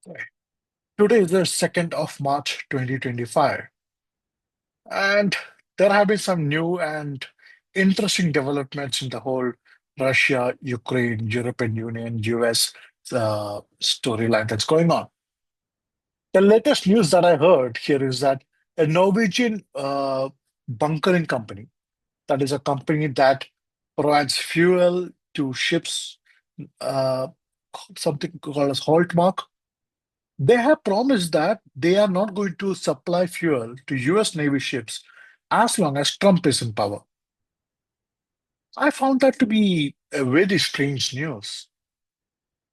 Today is the 2nd of March 2025, and there have been some new and interesting developments in the whole Russia, Ukraine, European Union, US storyline that's going on. The latest news that I heard here is that a Norwegian bunkering company, that is a company that provides fuel to ships, uh, something called as Haltmark. They have promised that they are not going to supply fuel to US Navy ships as long as Trump is in power. I found that to be a very strange news.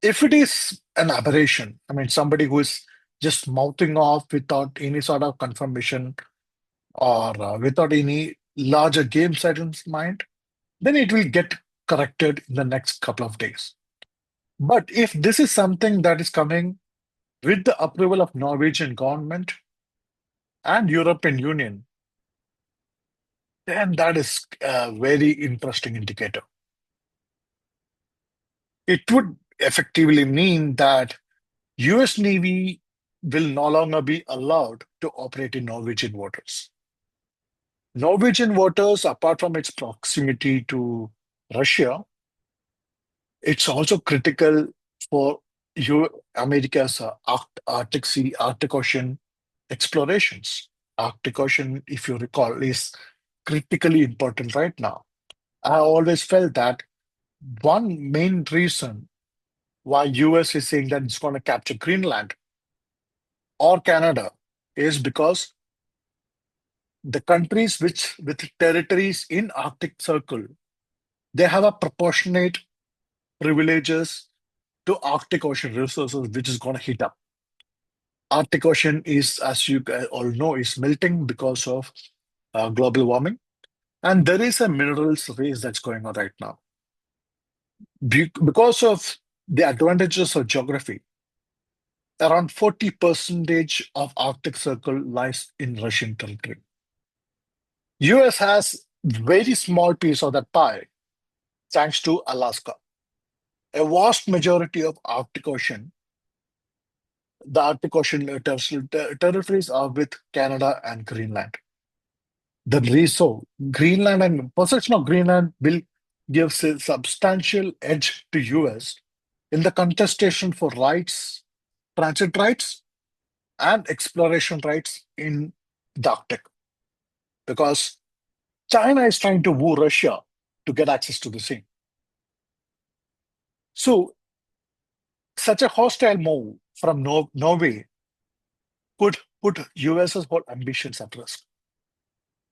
If it is an aberration, I mean, somebody who is just mouthing off without any sort of confirmation or without any larger game set in mind, then it will get corrected in the next couple of days. But if this is something that is coming with the approval of Norwegian government and European Union, then that is a very interesting indicator. It would effectively mean that US Navy will no longer be allowed to operate in Norwegian waters. Norwegian waters, apart from its proximity to Russia, it's also critical for America's Arctic Sea, Arctic Ocean explorations. Arctic Ocean, if you recall, is critically important right now. I always felt that one main reason why US is saying that it's going to capture Greenland or Canada is because the countries which with territories in Arctic Circle, they have a proportionate privileges to Arctic Ocean resources, which is going to heat up. Arctic Ocean is, as you guys all know, is melting because of global warming, and there is a minerals race that's going on right now. Because of the advantages of geography, around 40% of Arctic Circle lies in Russian territory. US has very small piece of that pie thanks to Alaska. A vast majority of Arctic Ocean, the Arctic Ocean territories are with Canada and Greenland. The reso Greenland and possession of Greenland will give a substantial edge to US in the contestation for rights, transit rights, and exploration rights in the Arctic. Because China is trying to woo Russia to get access to the same. So, such a hostile move from Norway could put US's whole ambitions at risk,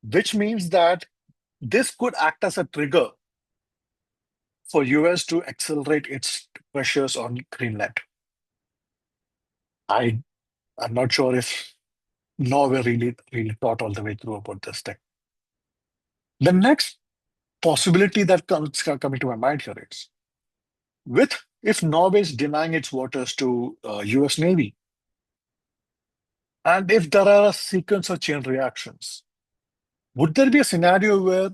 which means that this could act as a trigger for US to accelerate its pressures on Greenland. I am not sure if Norway really thought all the way through about this thing. The next possibility that comes coming to my mind here is with if Norway is denying its waters to US Navy, and if there are a sequence of chain reactions, would there be a scenario where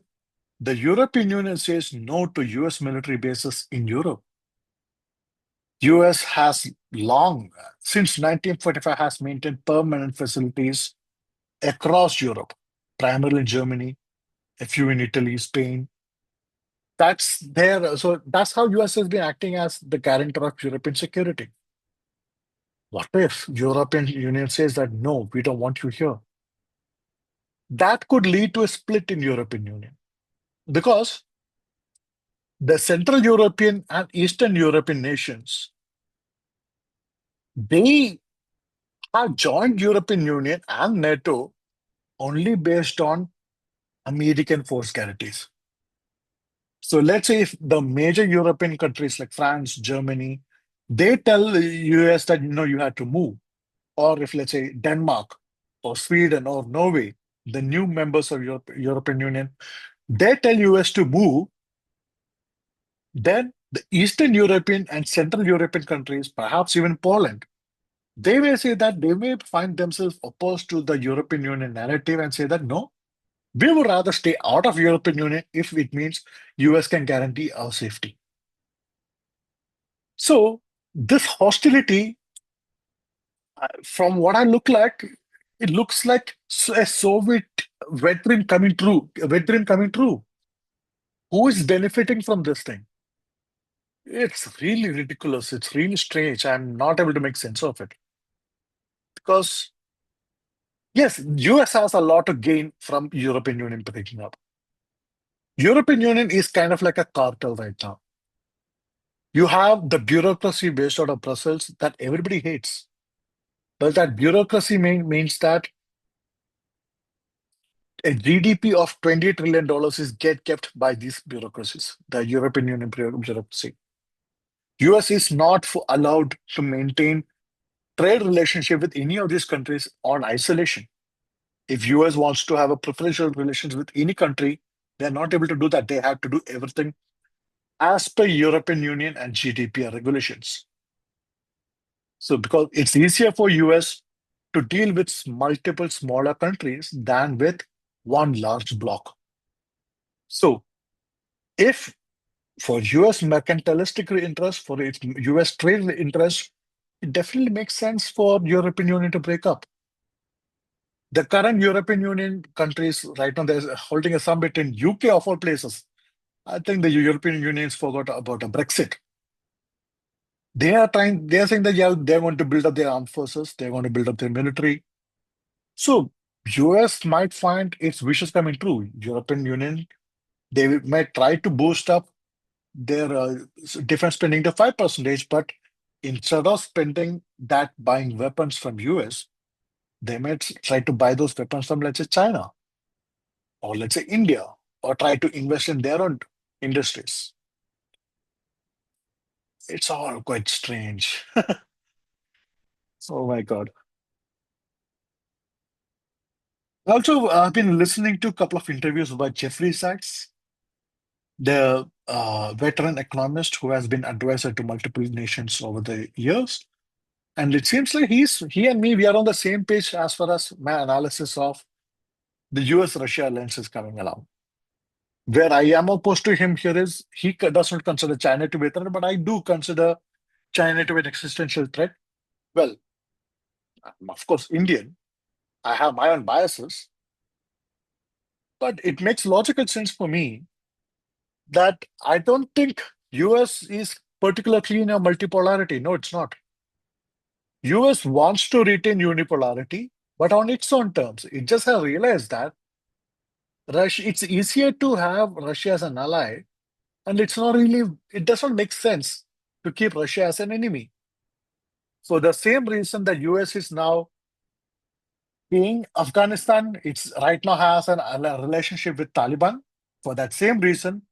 the European Union says no to US military bases in Europe? US has long, since 1945, has maintained permanent facilities across Europe, primarily in Germany, a few in Italy, Spain. That's there. So that's how US has been acting as the guarantor of European security. What if European Union says that no, we don't want you here? That could lead to a split in European Union because the Central European and Eastern European nations, they have joined European Union and NATO only based on American force guarantees. So let's say if the major European countries like France, Germany, they tell the US that no, you have to move, or if let's say Denmark or Sweden or Norway, the new members of European Union, they tell US to move, then the Eastern European and Central European countries, perhaps even Poland, they may say that they may find themselves opposed to the European Union narrative and say that no, we would rather stay out of European Union if it means US can guarantee our safety. So this hostility From what I look like, it looks like a Soviet wet dream coming true. Who is benefiting from this thing? It's really ridiculous. It's really strange. I'm not able to make sense of it because yes, US has a lot to gain from European Union breaking up. European Union is kind of like a cartel right now. You have the bureaucracy based out of Brussels that everybody hates. But that bureaucracy means that a GDP of $20 trillion is get kept by these bureaucracies, the European Union bureaucracy. US is not allowed to maintain trade relationship with any of these countries on isolation. If US wants to have a preferential relations with any country, they're not able to do that. They have to do everything as per European Union and GDPR regulations. So because it's easier for US to deal with multiple smaller countries than with one large bloc. So if for US mercantilistic interest, for its US trade interest, it definitely makes sense for European Union to break up. The current European Union countries right now, they're holding a summit in UK of all places. I think the European Unions forgot about a Brexit. They are saying that yeah, they want to build up their armed forces, they want to build up their military. So US might find its wishes coming true. European Union, they might try to boost up their defense spending to 5%, but instead of spending that buying weapons from US, they might try to buy those weapons from, let's say, China or let's say India, or try to invest in their own industries. It's all quite strange. Oh my God. Also, I've been listening to a couple of interviews by Jeffrey Sachs, the veteran economist who has been advisor to multiple nations over the years. And it seems like he and me, we are on the same page as far as my analysis of the US-Russia alliance is coming along. Where I am opposed to him here is he does not consider China to be a threat, but I do consider China to be an existential threat. Well, I'm of course Indian. I have my own biases, but it makes logical sense for me that I don't think US is particularly in a multipolarity. No, it's not. US wants to retain unipolarity, but on its own terms. It just has realized that Russia, it's easier to have Russia as an ally, and it does not make sense to keep Russia as an enemy. For the same reason the US is now being Afghanistan, it's right now has a relationship with Taliban. For that same reason,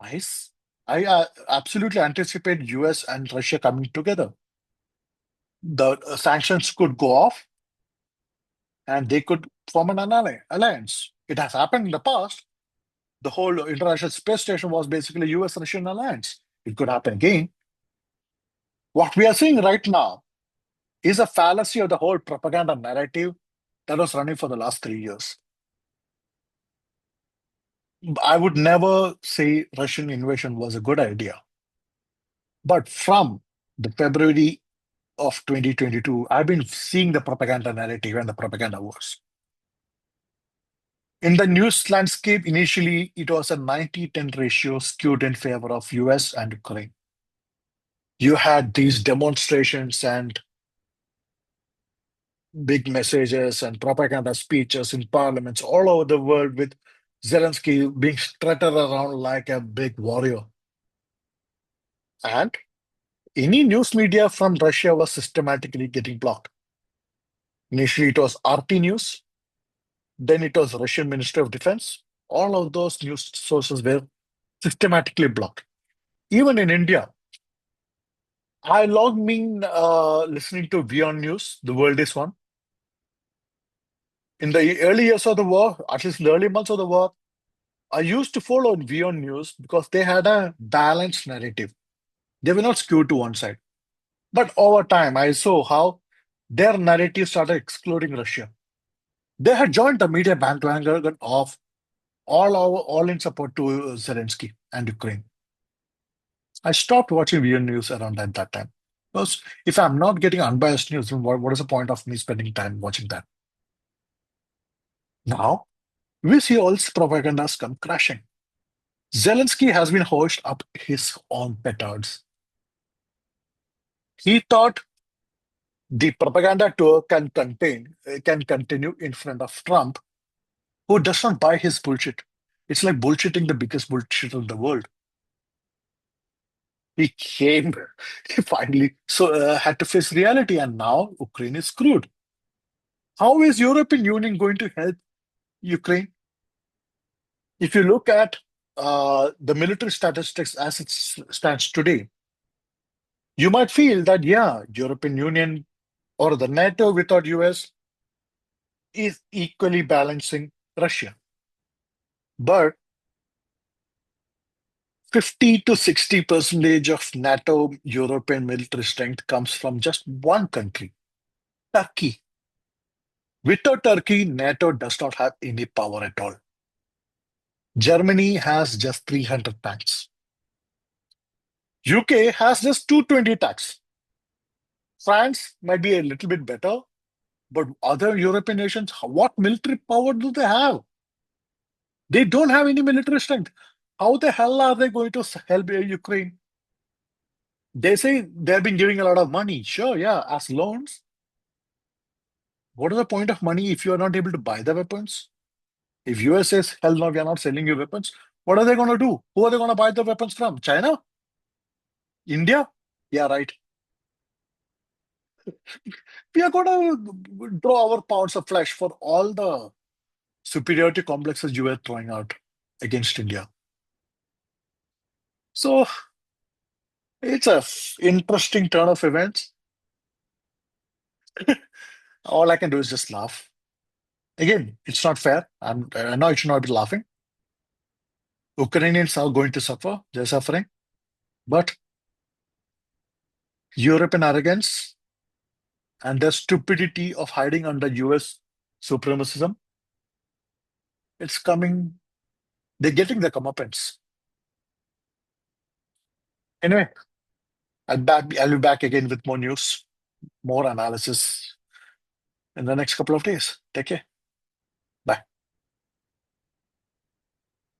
I, s- I absolutely anticipate US and Russia coming together. The sanctions could go off and they could form an alliance. It has happened in the past. The whole International Space Station was basically US-Russian alliance. It could happen again. What we are seeing right now is a fallacy of the whole propaganda narrative that was running for the last 3 years. I would never say Russian invasion was a good idea. But from the February of 2022, I've been seeing the propaganda narrative and the propaganda wars. In the news landscape, initially, it was a 90-10 ratio skewed in favor of US and Ukraine. You had these demonstrations and big messages and propaganda speeches in parliaments all over the world with Zelensky being strutted around like a big warrior. And any news media from Russia was systematically getting blocked. Initially, it was RT News, then it was Russian Ministry of Defense. All of those news sources were systematically blocked. Even in India, I logged in listening to Beyond News, The World is One. In the early years of the war, at least in the early months of the war, I used to follow Beyond News because they had a balanced narrative. They were not skewed to one side. But over time, I saw how their narrative started excluding Russia. They had joined the media bandwagon of all in support to Zelensky and Ukraine. I stopped watching Beyond News around at that time. Because if I'm not getting unbiased news, then what is the point of me spending time watching that? Now, we see all this propagandas come crashing. Zelensky has been hoisted up his own petards. He thought the propaganda tour can continue in front of Trump, who does not buy his bullshit. It's like bullshitting the biggest bullshit in the world. He came, he finally had to face reality, and now Ukraine is screwed. How is European Union going to help Ukraine? If you look at the military statistics as it stands today, you might feel that yeah, European Union or the NATO without US is equally balancing Russia. But 50 to 60 percentage of NATO European military strength comes from just one country, Turkey. Without Turkey, NATO does not have any power at all. Germany has just 300 tanks. UK has just 220 tanks. France might be a little bit better, but other European nations, what military power do they have? They don't have any military strength. How the hell are they going to help Ukraine? They say they've been giving a lot of money. Sure, yeah, as loans. What is the point of money if you are not able to buy the weapons? If US says, hell no, we are not selling you weapons, what are they going to do? Who are they going to buy the weapons from? China? India? Yeah, right. We are going to draw our pounds of flesh for all the superiority complexes you were throwing out against India. So it's a interesting turn of events. All I can do is just laugh. Again, it's not fair. I know I should not be laughing. Ukrainians are going to suffer. They're suffering. But European arrogance and the stupidity of hiding under US supremacism, it's coming. They're getting the comeuppance. Anyway, I'll be back again with more news, more analysis in the next couple of days. Take care.